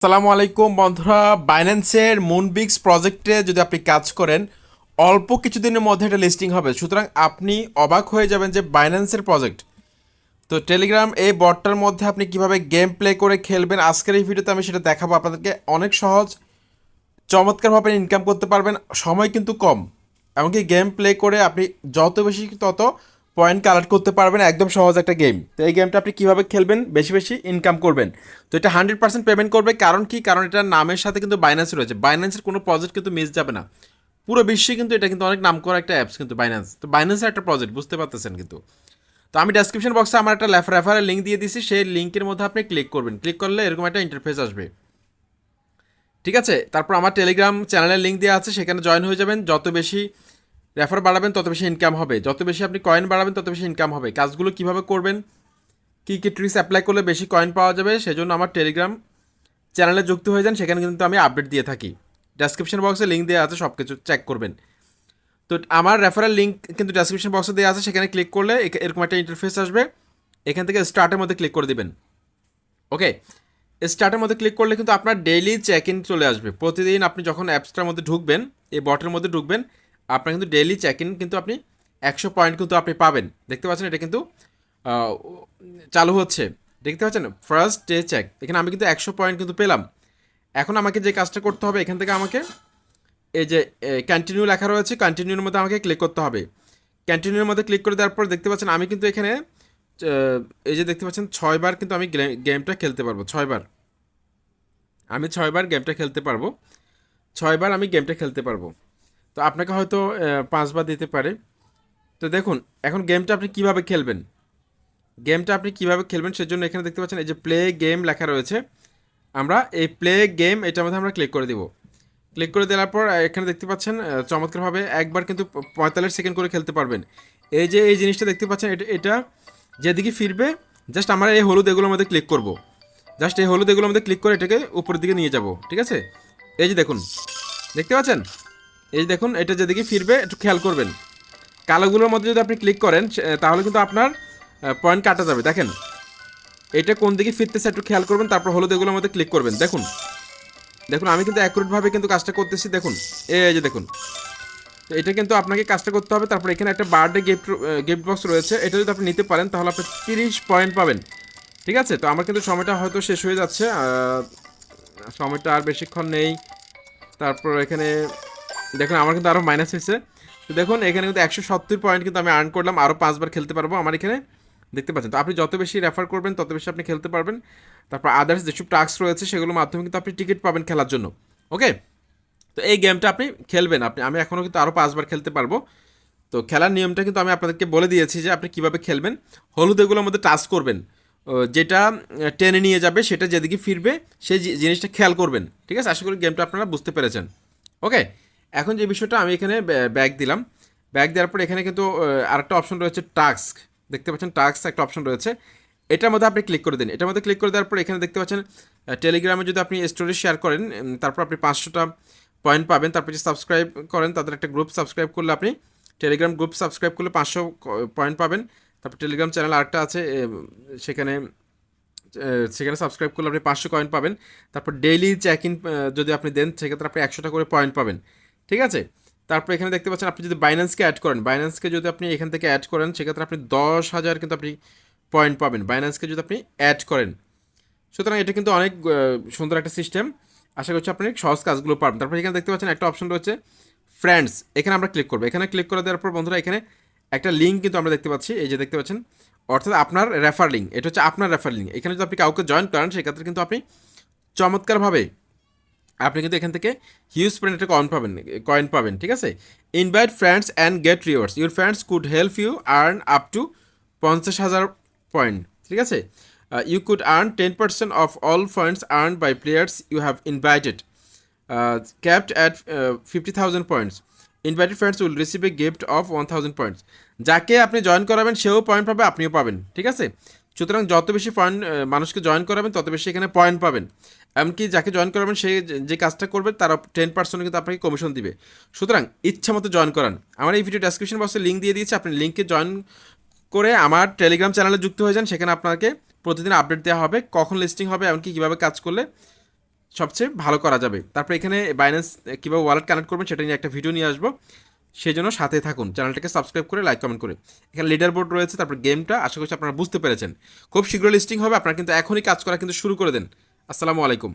আসসালামু আলাইকুম বন্ধুরা। বাইন্যান্সের মুনবিক্স প্রজেক্টে যদি আপনি কাজ করেন, অল্প কিছুদিনের মধ্যে এটা লিস্টিং হবে। সুতরাং আপনি অবাক হয়ে যাবেন যে বাইন্যান্সের প্রজেক্ট। তো টেলিগ্রাম এই বটটার মধ্যে আপনি কিভাবে গেম প্লে করে খেলবেন, আজকের এই ভিডিওতে আমি সেটা দেখাবো আপনাদেরকে। অনেক সহজ, চমৎকারভাবে ইনকাম করতে পারবেন, সময় কিন্তু কম। এমনকি গেম প্লে করে আপনি যত বেশি তত পয়েন্ট কালেক্ট করতে পারবেন। একদম সহজ একটা গেম। তো এই গেমটা আপনি কীভাবে খেলবেন, বেশি বেশি ইনকাম করবেন। তো এটা 100% পেমেন্ট করবে। কারণ কি? কারণ এটার নামের সাথে কিন্তু বাইন্যান্স রয়েছে। বাইন্যান্সের কোনো প্রজেক্ট কিন্তু মিস যাবে না। পুরো বিশ্বে কিন্তু এটা কিন্তু অনেক নাম করা একটা অ্যাপস কিন্তু বাইন্যান্স। তো বাইন্যান্সের একটা প্রজেক্ট, বুঝতে পারতেছেন কিন্তু। তো আমি ডেসক্রিপশন বক্সে আমার একটা রেফারের লিঙ্ক দিয়ে দিছি, সেই লিঙ্কের মধ্যে আপনি ক্লিক করবেন। ক্লিক করলে এরকম একটা ইন্টারফেস আসবে, ঠিক আছে? তারপর আমার টেলিগ্রাম চ্যানেলের লিঙ্ক দেওয়া আছে, সেখানে জয়েন হয়ে যাবেন। যত বেশি রেফার বাড়াবেন তত বেশি ইনকাম হবে, যত বেশি আপনি কয়েন বাড়াবেন তত বেশি ইনকাম হবে। কাজগুলো কীভাবে করবেন, কী কী ট্রিক্স অ্যাপ্লাই করলে বেশি কয়েন পাওয়া যাবে, সেজন্য আমার টেলিগ্রাম চ্যানেলে যুক্ত হয়ে যান। সেখানে কিন্তু আমি আপডেট দিয়ে থাকি। ডেসক্রিপশন বক্সে লিঙ্ক দেওয়া আছে, সব কিছু চেক করবেন। তো আমার রেফারেল লিঙ্ক কিন্তু ডেসক্রিপশন বক্সে দেওয়া আছে, সেখানে ক্লিক করলে এরকম একটা ইন্টারফেস আসবে। এখান থেকে স্টার্টের মধ্যে ক্লিক করে দিবেন। ওকে, স্টার্টের মধ্যে ক্লিক করলে কিন্তু আপনার ডেইলি চেক ইন চলে আসবে। প্রতিদিন আপনি যখন অ্যাপসটার মধ্যে ঢুকবেন, এই বটের মধ্যে ঢুকবেন, আপনার কিন্তু ডেইলি চেক ইন কিন্তু আপনি 100 পয়েন্ট কিন্তু আপনি পাবেন। দেখতে পাচ্ছেন এটা কিন্তু আহ, চালু হচ্ছে। দেখতে পাচ্ছেন ফার্স্ট ডে চেক, এখানে আমি কিন্তু 100 পয়েন্ট কিন্তু পেলাম। এখন আমাকে যে কাজটা করতে হবে, এখান থেকে আমাকে এই যে কন্টিনিউ লেখা রয়েছে, কন্টিনিউর মধ্যে আমাকে ক্লিক করতে হবে। কন্টিনিউর মধ্যে ক্লিক করে দেওয়ার পর দেখতে পাচ্ছেন আমি কিন্তু এখানে এই যে দেখতে পাচ্ছেন 6 বার কিন্তু আমি গেমটা খেলতে পারবো। 6 বার আমি 6 বার গেমটা খেলতে পারবো। 6 বার আমি গেমটা খেলতে পারবো। তো আপনাকে হয়তো 5 বার দিতে পারে। তো দেখুন, এখন গেমটা আপনি কিভাবে খেলবেন, সেজন্য এখানে দেখতে পাচ্ছেন এই যে প্লে গেম লেখা রয়েছে। আমরা এই প্লে গেম এটার মধ্যে আমরা ক্লিক করে দিব। ক্লিক করে দেওয়ার পর এখানে দেখতে পাচ্ছেন চমৎকারভাবে একবার কিন্তু 45 সেকেন্ড করে খেলতে পারবেন। এই যে এই জিনিসটা দেখতে পাচ্ছেন, এটা যেদিকে ফিরবে, জাস্ট আমরা এই হলুদ এগুলোর মধ্যে ক্লিক করব। জাস্ট এই হলুদ এগুলোর মধ্যে ক্লিক করে এটাকে উপরের দিকে নিয়ে যাব, ঠিক আছে? এই যে দেখুন, দেখতে পাচ্ছেন, এই যে দেখুন, এটা যেদিকে ফিরবে একটু খেয়াল করবেন। কালোগুলোর মধ্যে যদি আপনি ক্লিক করেন তাহলে কিন্তু আপনার পয়েন্ট কাটা যাবে। দেখেন এটা কোন দিকে ফিরতেছে একটু খেয়াল করবেন, তারপর হলুদ এগুলোর মধ্যে ক্লিক করবেন। দেখুন দেখুন আমি কিন্তু অ্যাকুরেটভাবে কিন্তু কাজটা করতেছি। দেখুন এই যে দেখুন, তো এটা কিন্তু আপনাকে কাজটা করতে হবে। তারপর এখানে একটা বার্থডে গিফট বক্স রয়েছে, এটা যদি আপনি নিতে পারেন তাহলে আপনি 30 পয়েন্ট পাবেন, ঠিক আছে? তো আমার কিন্তু সময়টা হয়তো শেষ হয়ে যাচ্ছে, সময়টা আর বেশিক্ষণ নেই। তারপর এখানে দেখুন আমার কিন্তু আরও মাইনাস হয়েছে। তো দেখুন এখানে কিন্তু 170 পয়েন্ট কিন্তু আমি আর্ন করলাম, আরও 5 বার খেলতে পারবো আমার এখানে। দেখতে পাচ্ছেন, তো আপনি যত বেশি রেফার করবেন তত বেশি আপনি খেলতে পারবেন। তারপর আদার্স যেসব টাস্ক রয়েছে সেগুলোর মাধ্যমে কিন্তু আপনি টিকিট পাবেন খেলার জন্য। ওকে, তো এই গেমটা আপনি খেলবেন, আমি এখনও কিন্তু আরও 5 বার খেলতে পারবো। তো খেলার নিয়মটা কিন্তু আমি আপনাদেরকে বলে দিয়েছি যে আপনি কীভাবে খেলবেন। হলুদ এগুলোর মধ্যে টাচ করবেন, যেটা টেনে নিয়ে যাবে সেটা যেদিকে ফিরবে সেই জিনিসটা খেয়াল করবেন, ঠিক আছে? আশা করি গেমটা আপনারা বুঝতে পেরেছেন। ওকে, এখন যে বিষয়টা আমি এখানে ব্যাক দিলাম, ব্যাক দেওয়ার পর এখানে কিন্তু আরেকটা অপশন রয়েছে টাস্ক। দেখতে পাচ্ছেন টাস্ক একটা অপশন রয়েছে, এটার মধ্যে আপনি ক্লিক করে দিন। এটার মধ্যে ক্লিক করে দেওয়ার পর এখানে দেখতে পাচ্ছেন টেলিগ্রামে যদি আপনি স্টোরি শেয়ার করেন, তারপর আপনি 500টা পয়েন্ট পাবেন। তারপর যে সাবস্ক্রাইব করেন, তাদের একটা গ্রুপ সাবস্ক্রাইব করলে আপনি টেলিগ্রাম গ্রুপ সাবস্ক্রাইব করলে 500 পয়েন্ট পাবেন। তারপর টেলিগ্রাম চ্যানেল আরেকটা আছে, সেখানে সেখানে সাবস্ক্রাইব করলে আপনি 500 কয়েন পাবেন। তারপর ডেইলি চেক ইন যদি আপনি দেন সেক্ষেত্রে আপনি 100টা করে পয়েন্ট পাবেন, ঠিক আছে? তারপর এখানে দেখতে পাচ্ছেন আপনি যদি বাইন্যান্সকে অ্যাড করেন, বাইন্যান্সকে যদি আপনি এখান থেকে অ্যাড করেন সেক্ষেত্রে আপনি 10,000 কিন্তু আপনি পয়েন্ট পাবেন বাইন্যান্সকে যদি আপনি অ্যাড করেন। সুতরাং এটা কিন্তু অনেক সুন্দর একটা সিস্টেম। আশা করছি আপনি সহজ কাজগুলো পারবেন। তারপর এখানে দেখতে পাচ্ছেন একটা অপশন রয়েছে ফ্রেন্ডস, এখানে আমরা ক্লিক করবো। এখানে ক্লিক করে দেওয়ার পর বন্ধুরা এখানে একটা লিঙ্ক কিন্তু আমরা দেখতে পাচ্ছি, এই যে দেখতে পাচ্ছেন, অর্থাৎ আপনার রেফার লিঙ্ক। এটা হচ্ছে আপনার রেফার লিঙ্ক। এখানে যদি আপনি কাউকে জয়েন করেন সেক্ষেত্রে কিন্তু আপনি চমৎকারভাবে আপনি কিন্তু এখান থেকে হিউজ পরিমাণে কয়েন পাবেন, ঠিক আছে? Invite friends and get rewards, your friends could help you earn up to 50,000 point, ঠিক আছে? You could earn 10% of all points earn by players you have invited, capped at 50,000 points. Invited friends will receive a gift of 1,000 points. যাকে আপনি join করাবেন সেও point পাবে, আপনিও পাবেন, ঠিক আছে? সুতরাং যত বেশি পয়েন্ট মানুষকে জয়েন করাবেন তত বেশি এখানে পয়েন্ট পাবেন। এমনকি যাকে জয়েন করাবেন সে যে কাজটা করবে তারা 10% কিন্তু আপনাকে কমিশন দিবে। সুতরাং ইচ্ছা মতো জয়েন করান। আমার এই ভিডিও ডেসক্রিপশন বক্সে লিঙ্ক দিয়ে দিয়েছি, আপনি লিঙ্কে জয়েন করে আমার টেলিগ্রাম চ্যানেলে যুক্ত হয়ে যান। সেখানে আপনাকে প্রতিদিন আপডেট দেওয়া হবে, কখন লিস্টিং হবে, এমনকি কীভাবে কাজ করলে সবচেয়ে ভালো করা যাবে। তারপর এখানে বাইন্যান্স কীভাবে ওয়ালেট কানেক্ট করবেন সেটা নিয়ে একটা ভিডিও নিয়ে আসবো। সেই জন্য সাথে থাকুন, চ্যানেলটাকে সাবস্ক্রাইব করে লাইক কমেন্ট করে। এখানে লিডার বোর্ড রয়েছে, তারপর গেমটা আশা করছি আপনারা বুঝতে পেরেছেন। খুব শীঘ্রই লিস্টিং হবে, আপনারা কিন্তু এখনই কাজ করা কিন্তু শুরু করে দেন। আসসালামু আলাইকুম।